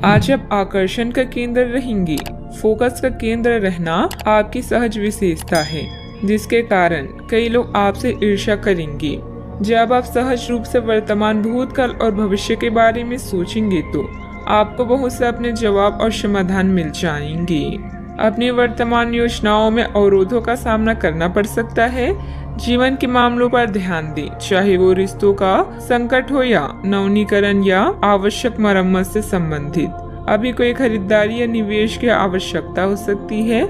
आज आप आकर्षण का केंद्र रहेंगी। फोकस का केंद्र रहना आपकी सहज विशेषता है, जिसके कारण कई लोग आपसे ईर्ष्या करेंगे। जब आप सहज रूप से वर्तमान, भूतकाल और भविष्य के बारे में सोचेंगे तो आपको बहुत से अपने जवाब और समाधान मिल जाएंगे। अपनी वर्तमान योजनाओं में अवरोधों का सामना करना पड़ सकता है। जीवन के मामलों पर ध्यान दें, चाहे वो रिश्तों का संकट हो या नवीनीकरण या आवश्यक मरम्मत से संबंधित। अभी कोई खरीदारी या निवेश की आवश्यकता हो सकती है।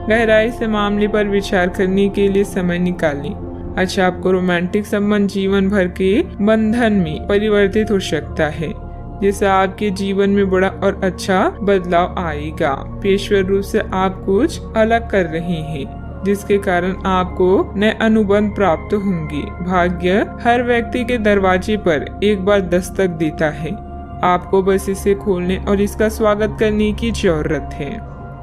गहराई से मामले पर विचार करने के लिए समय निकालें। अच्छा, आपको रोमांटिक संबंध जीवन भर के बंधन में परिवर्तित हो सकता है, जिससे आपके जीवन में बड़ा और अच्छा बदलाव आएगा। पेशेवर रूप से आप कुछ अलग कर रहे हैं, जिसके कारण आपको नए अनुबंध प्राप्त होंगे। भाग्य हर व्यक्ति के दरवाजे पर एक बार दस्तक देता है। आपको बस इसे खोलने और इसका स्वागत करने की जरूरत है।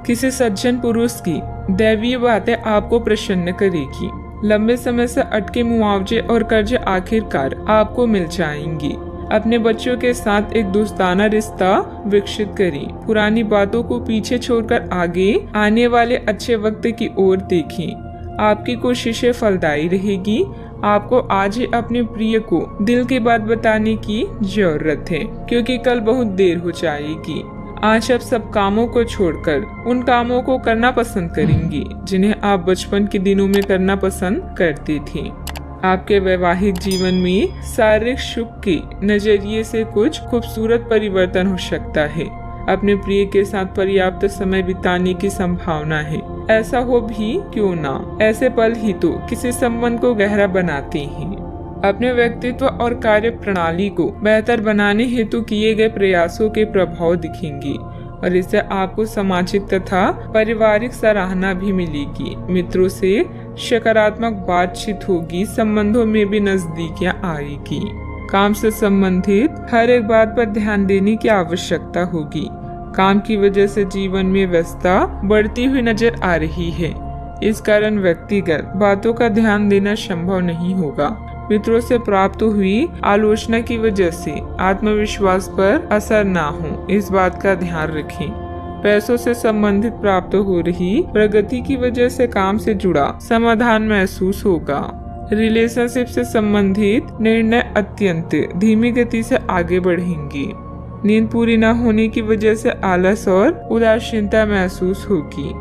किसी सज्जन पुरुष की दैवीय बातें आपको प्रसन्न करेगी। लंबे समय से अटके मुआवजे और कर्ज आखिरकार आपको मिल जाएंगे। अपने बच्चों के साथ एक दोस्ताना रिश्ता विकसित करें। पुरानी बातों को पीछे छोड़कर आगे आने वाले अच्छे वक्त की ओर देखें। आपकी कोशिशें फलदायी रहेगी। आपको आज ही अपने प्रिय को दिल की बात बताने की जरूरत है, क्योंकि कल बहुत देर हो जाएगी। आज आप सब कामों को छोड़कर उन कामों को करना पसंद करेंगी जिन्हें आप बचपन के दिनों में करना पसंद करते थे। आपके वैवाहिक जीवन में शारीरिक सुख के नजरिए से कुछ खूबसूरत परिवर्तन हो सकता है। अपने प्रिय के साथ पर्याप्त समय बिताने की संभावना है। ऐसा हो भी क्यों ना, ऐसे पल ही तो किसी संबंध को गहरा बनाते हैं। अपने व्यक्तित्व और कार्य प्रणाली को बेहतर बनाने हेतु किए गए प्रयासों के प्रभाव दिखेंगे और इससे आपको सामाजिक तथा पारिवारिक सराहना भी मिलेगी। मित्रों से सकारात्मक बातचीत होगी। संबंधों में भी नजदीकियां आएगी। काम से संबंधित हर एक बात पर ध्यान देने की आवश्यकता होगी। काम की वजह से जीवन में व्यस्तता बढ़ती हुई नजर आ रही है। इस कारण व्यक्तिगत बातों का ध्यान देना संभव नहीं होगा। मित्रों से प्राप्त हुई आलोचना की वजह से आत्मविश्वास पर असर ना हो, इस बात का ध्यान रखें। पैसों से संबंधित प्राप्त हो रही प्रगति की वजह से काम से जुड़ा समाधान महसूस होगा। रिलेशनशिप से संबंधित निर्णय अत्यंत धीमी गति से आगे बढ़ेंगे। नींद पूरी न होने की वजह से आलस और उदासीनता महसूस होगी।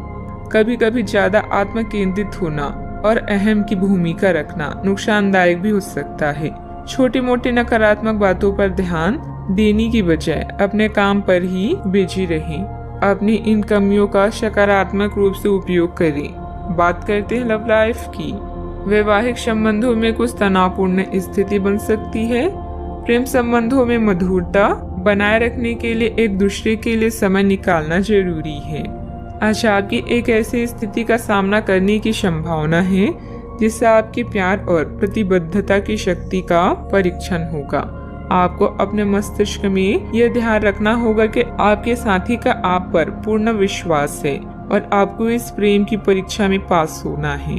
कभी कभी ज्यादा आत्म केंद्रित होना और अहम की भूमिका रखना नुकसानदायक भी हो सकता है। छोटी मोटी नकारात्मक बातों पर ध्यान देने की बजाय अपने काम पर ही बिजी रहें। अपनी इन कमियों का सकारात्मक रूप से उपयोग करें। बात करते हैं लव लाइफ की। वैवाहिक संबंधों में कुछ तनावपूर्ण स्थिति बन सकती है। प्रेम संबंधों में मधुरता बनाए रखने के लिए एक दूसरे के लिए समय निकालना जरूरी है। आज आपकी एक ऐसी स्थिति का सामना करने की संभावना है जिससे आपके प्यार और प्रतिबद्धता की शक्ति का परीक्षण होगा। आपको अपने मस्तिष्क में यह ध्यान रखना होगा कि आपके साथी का आप पर पूर्ण विश्वास है और आपको इस प्रेम की परीक्षा में पास होना है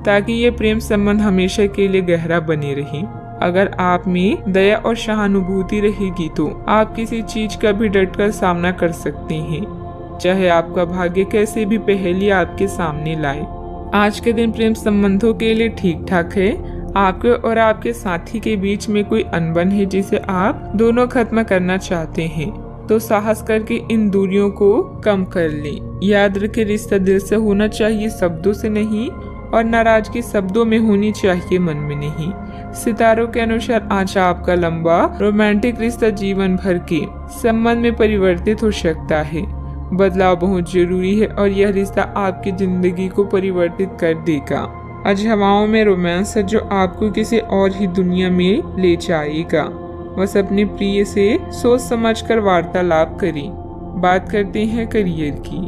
ताकि ये प्रेम संबंध हमेशा के लिए गहरा बने रहे। अगर आप में दया और सहानुभूति रहेगी तो आप किसी चीज का भी डटकर सामना कर सकते हैं, चाहे आपका भाग्य कैसे भी पहेली आपके सामने लाए। आज के दिन प्रेम संबंधों के लिए ठीक ठाक है। आपके और आपके साथी के बीच में कोई अनबन है जिसे आप दोनों खत्म करना चाहते हैं, तो साहस करके इन दूरियों को कम कर लें। याद रखें, रिश्ता दिल से होना चाहिए, शब्दों से नहीं, और नाराजगी शब्दों में होनी चाहिए, मन में नहीं। सितारों के अनुसार आज आपका लंबा रोमांटिक रिश्ता जीवन भर के संबंध में परिवर्तित हो सकता है। बदलाव बहुत जरूरी है और यह रिश्ता आपकी जिंदगी को परिवर्तित कर देगा। आज हवाओं में रोमांस है जो आपको किसी और ही दुनिया में ले जाएगा। बस अपने प्रिय से सोच समझकर वार्तालाप करें। बात करते हैं करियर की।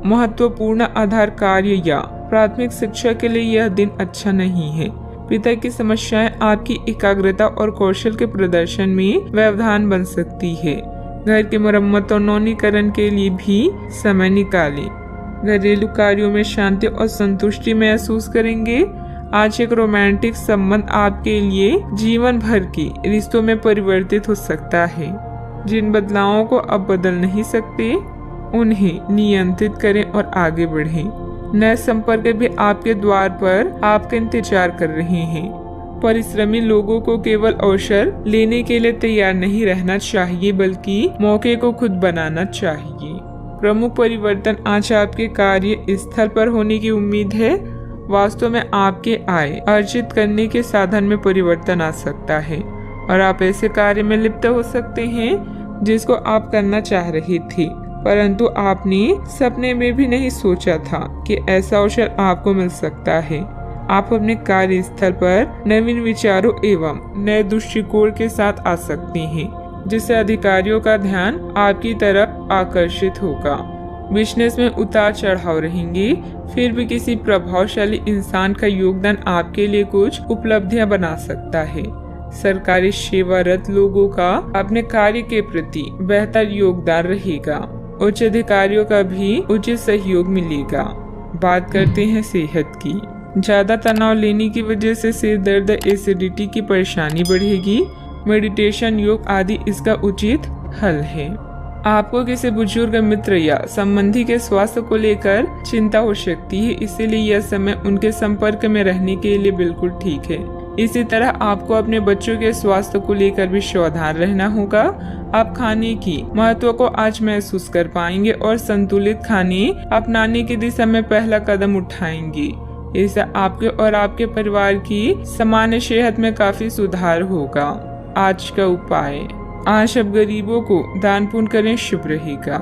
महत्वपूर्ण आधार कार्य या प्राथमिक शिक्षा के लिए यह दिन अच्छा नहीं है। पिता की समस्याएं आपकी एकाग्रता और कौशल के प्रदर्शन में व्यवधान बन सकती है। घर की मरम्मत और नवीनीकरण के लिए भी समय निकालें। घरेलू कार्यों में शांति और संतुष्टि महसूस करेंगे। आज एक रोमांटिक संबंध आपके लिए जीवन भर के रिश्तों में परिवर्तित हो सकता है। जिन बदलावों को अब बदल नहीं सकते उन्हें नियंत्रित करें और आगे बढ़ें। नए संपर्क भी आपके द्वार पर आपका इंतजार कर रहे हैं। परिश्रमी लोगों को केवल अवसर लेने के लिए तैयार नहीं रहना चाहिए, बल्कि मौके को खुद बनाना चाहिए। प्रमुख परिवर्तन आज आपके कार्य स्थल पर होने की उम्मीद है। वास्तव में आपके आय अर्जित करने के साधन में परिवर्तन आ सकता है और आप ऐसे कार्य में लिप्त हो सकते हैं जिसको आप करना चाह रहे थे, परंतु आपने सपने में भी नहीं सोचा था कि ऐसा अवसर आपको मिल सकता है। आप अपने कार्य स्थल पर नवीन विचारों एवं नए दृष्टिकोण के साथ आ सकते हैं, जिससे अधिकारियों का ध्यान आपकी तरफ आकर्षित होगा। बिजनेस में उतार चढ़ाव रहेंगे, फिर भी किसी प्रभावशाली इंसान का योगदान आपके लिए कुछ उपलब्धियां बना सकता है। सरकारी सेवारत लोगों का अपने कार्य के प्रति बेहतर योगदान रहेगा। उच्च अधिकारियों का भी उचित सहयोग मिलेगा। बात करते हैं सेहत की। ज्यादा तनाव लेने की वजह से सिर दर्द, एसिडिटी की परेशानी बढ़ेगी। मेडिटेशन, योग आदि इसका उचित हल है। आपको किसी बुजुर्ग मित्र या संबंधी के स्वास्थ्य को लेकर चिंता हो सकती है, इसीलिए यह समय उनके संपर्क में रहने के लिए बिल्कुल ठीक है। इसी तरह आपको अपने बच्चों के स्वास्थ्य को लेकर भी सावधान रहना होगा। आप खाने की महत्व को आज महसूस कर पाएंगे और संतुलित खाने अपनाने की दिशा में पहला कदम उठाएंगे। इससे आपके और आपके परिवार की सामान्य सेहत में काफी सुधार होगा। आज का उपाय, आज अब गरीबों को दान पुण्य करें, शुभ रहेगा।